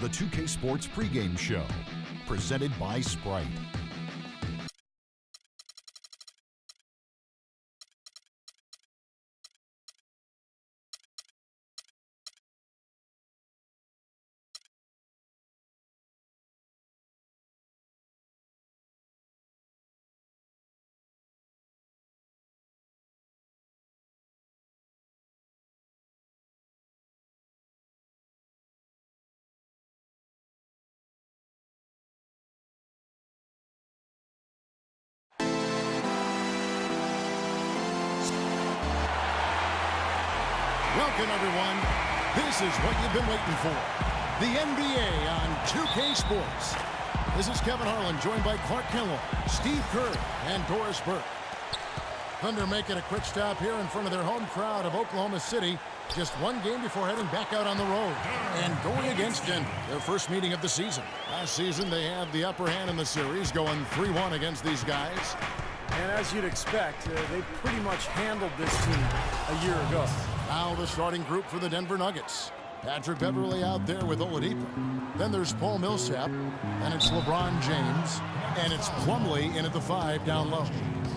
the 2K Sports pregame show, presented by Sprite. Welcome, everyone. This is what you've been waiting for. The NBA on 2K Sports. This is Kevin Harlan, joined by Clark Kellogg, Steve Kerr, and Doris Burke. Thunder making a quick stop here in front of their home crowd of Oklahoma City. Just one game before heading back out on the road and going against Denver, their first meeting of the season. Last season, they had the upper hand in the series, going 3-1 against these guys. And as you'd expect, they pretty much handled this team a year ago. Now the starting group for the Denver Nuggets. Patrick Beverley out there with Oladipo. Then there's Paul Millsap. And it's LeBron James. And it's Plumlee in at the 5 down low.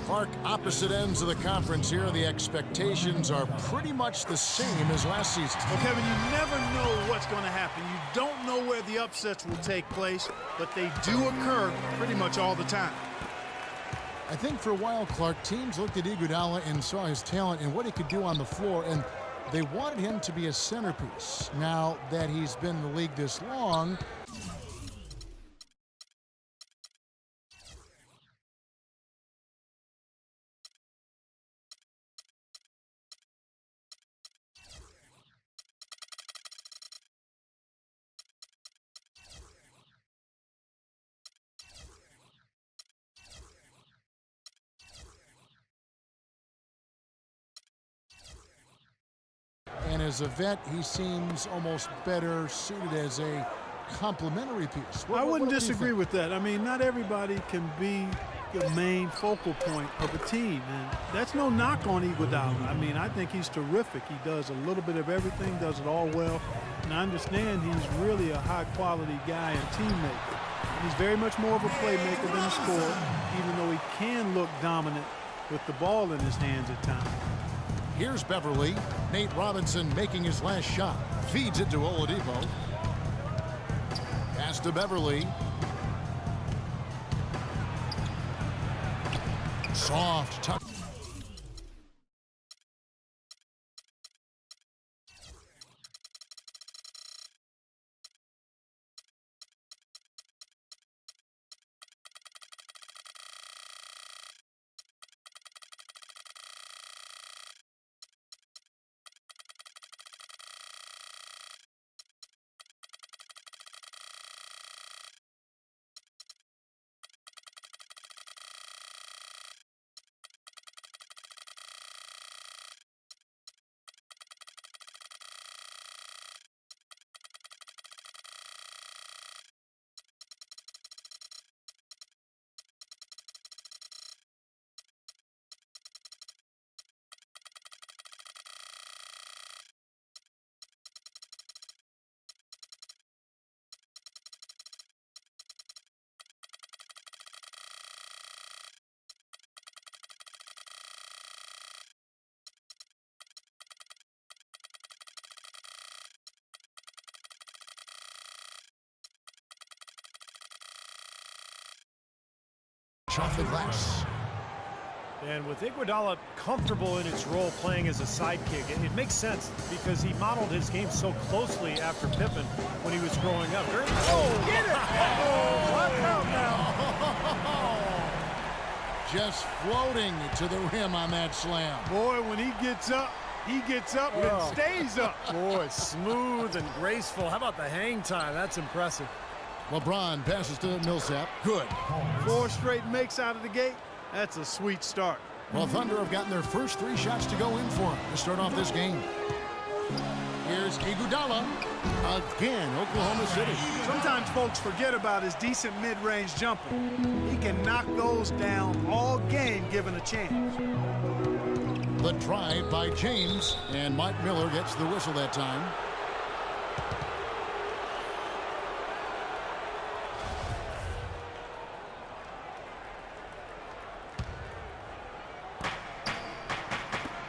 Clark, opposite ends of the conference here. The expectations are pretty much the same as last season. Well, Kevin, you never know what's going to happen. You don't know where the upsets will take place, but they do occur pretty much all the time. I think for a while, Clark, teams looked at Iguodala and saw his talent and what he could do on the floor, and they wanted him to be a centerpiece. Now that he's been in the league this long, and as a vet, he seems almost better suited as a complementary piece. I wouldn't disagree with that. I mean, not everybody can be the main focal point of a team, and that's no knock on Iguodala. I mean, I think he's terrific. He does a little bit of everything, does it all well, and I understand he's really a high-quality guy and teammate. He's very much more of a playmaker than a scorer, even though he can look dominant with the ball in his hands at times. Here's Beverley. Nate Robinson making his last shot. Feeds it to Oladipo. Pass to Beverley. Soft touch. Off the glass. And with Iguodala comfortable in its role playing as a sidekick, it makes sense because he modeled his game so closely after Pippen when he was growing up. Oh, get it! Oh, watch out now. Just floating to the rim on that slam. Boy, when he gets up and stays up. Boy, smooth and graceful. How about the hang time? That's impressive. LeBron passes to Millsap. Good. 4 straight makes out of the gate. That's a sweet start. Well, Thunder have gotten their first 3 shots to go in for him to start off this game. Here's Iguodala. Again, Oklahoma City. Sometimes folks forget about his decent mid-range jumper. He can knock those down all game given a chance. The drive by James, and Mike Miller gets the whistle that time.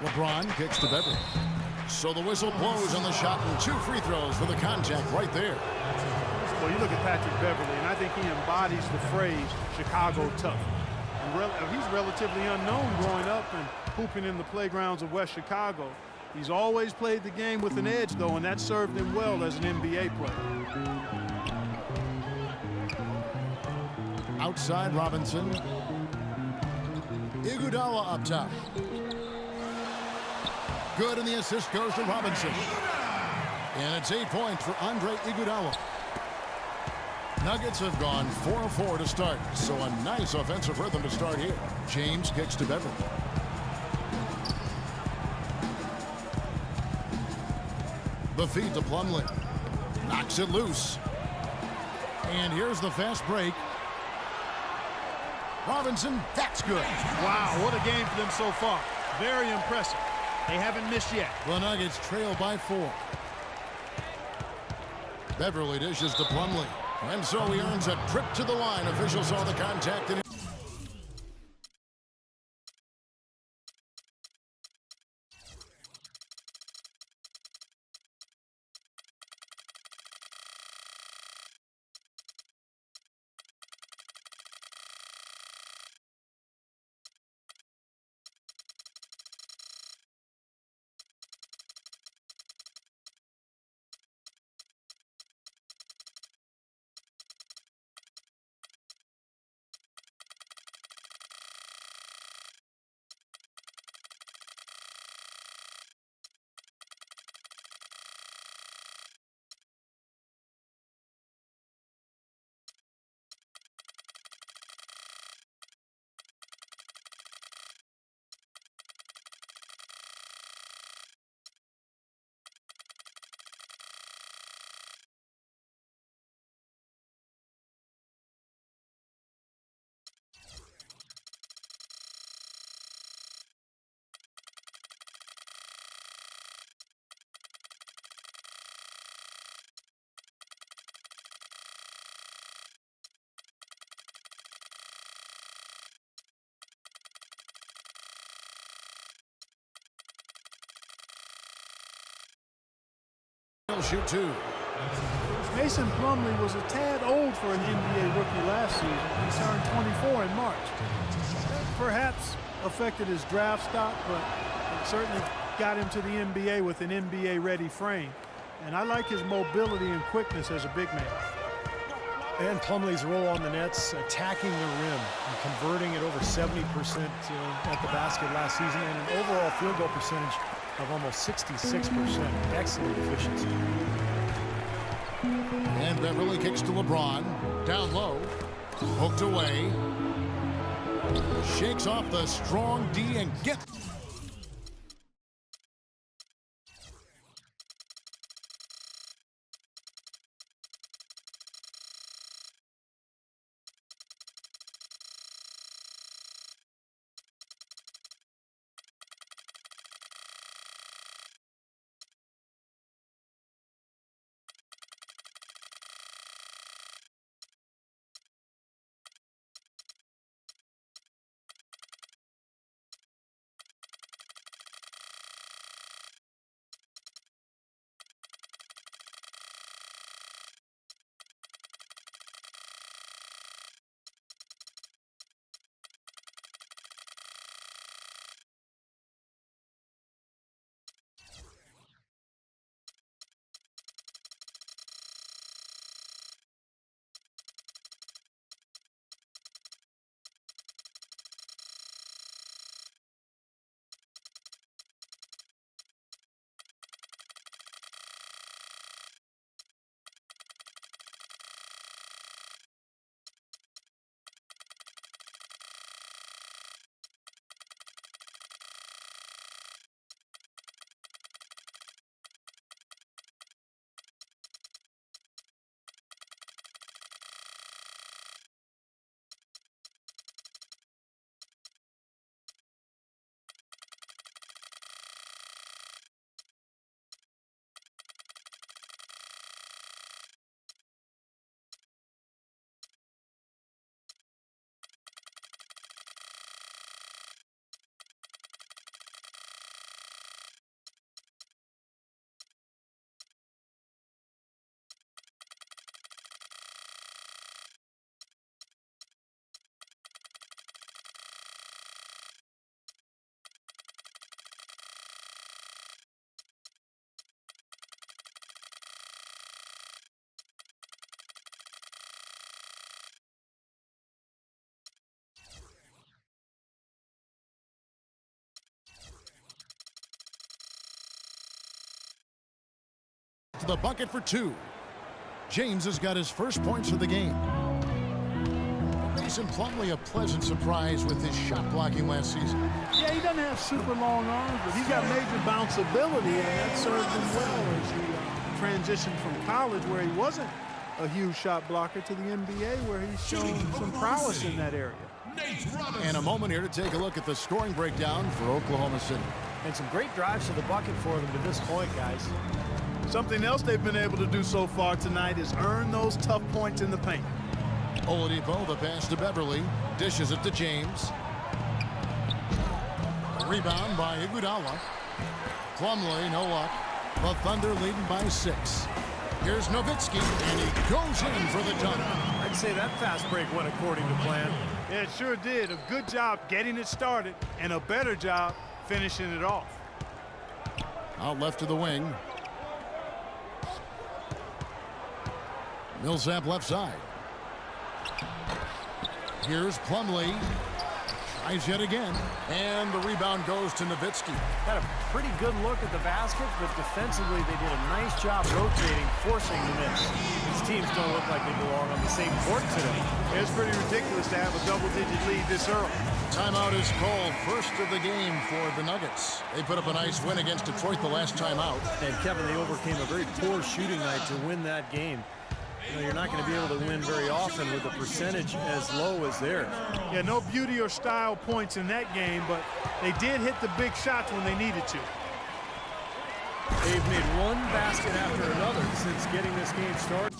LeBron kicks to Beverly. So the whistle blows on the shot and 2 free throws for the contact right there. Well, you look at Patrick Beverly, and I think he embodies the phrase Chicago tough. He's relatively unknown growing up and hooping in the playgrounds of West Chicago. He's always played the game with an edge, though, and that served him well as an NBA player. Outside Robinson. Iguodala up top. Good, and the assist goes to Robinson. And it's 8 points for Andre Iguodala. Nuggets have gone 4 of 4 to start, so a nice offensive rhythm to start here. James kicks to Beverly. The feed to Plumlee. Knocks it loose. And here's the fast break. Robinson, that's good. Wow, what a game for them so far. Very impressive. They haven't missed yet. The Nuggets trail by 4. Beverly dishes to Plumlee. And so he earns a trip to the line. Officials saw the contact. And he'll shoot 2. Mason Plumlee was a tad old for an NBA rookie last season. He turned 24 in March. Perhaps affected his draft stock, but it certainly got him to the NBA with an NBA-ready frame. And I like his mobility and quickness as a big man. And Plumlee's role on the Nets, attacking the rim and converting it over 70% at the basket last season, and an overall field goal percentage of almost 66%. Excellent efficiency. And Beverly kicks to LeBron. Down low. Hooked away. Shakes off the strong D and gets... to the bucket for 2. James has got his first points of the game. Mason Plumlee a pleasant surprise with his shot blocking last season. Yeah, he doesn't have super long arms, but he's got major bounce ability, and that served him well as he transitioned from college, where he wasn't a huge shot blocker, to the NBA, where he's shown some prowess in that area. And a moment here to take a look at the scoring breakdown for Oklahoma City. And some great drives to the bucket for them to this point, guys. Something else they've been able to do so far tonight is earn those tough points in the paint. Oladipo, the pass to Beverly, dishes it to James. A rebound by Iguodala. Plumlee, no luck. The Thunder leading by 6. Here's Nowitzki, and he goes in for the dunk. I'd say that fast break went according to plan. Yeah, it sure did. A good job getting it started, and a better job finishing it off. Out left to the wing. Millsap left side. Here's Plumlee. Tries yet again. And the rebound goes to Nowitzki. Had a pretty good look at the basket, but defensively they did a nice job rotating, forcing the miss. These teams don't look like they belong on the same court today. It's pretty ridiculous to have a double-digit lead this early. Timeout is called, first of the game for the Nuggets. They put up a nice win against Detroit the last time out. And Kevin, they overcame a very poor shooting night to win that game. You know, you're not going to be able to win very often with a percentage as low as theirs. Yeah, no beauty or style points in that game, but they did hit the big shots when they needed to. They've made one basket after another since getting this game started.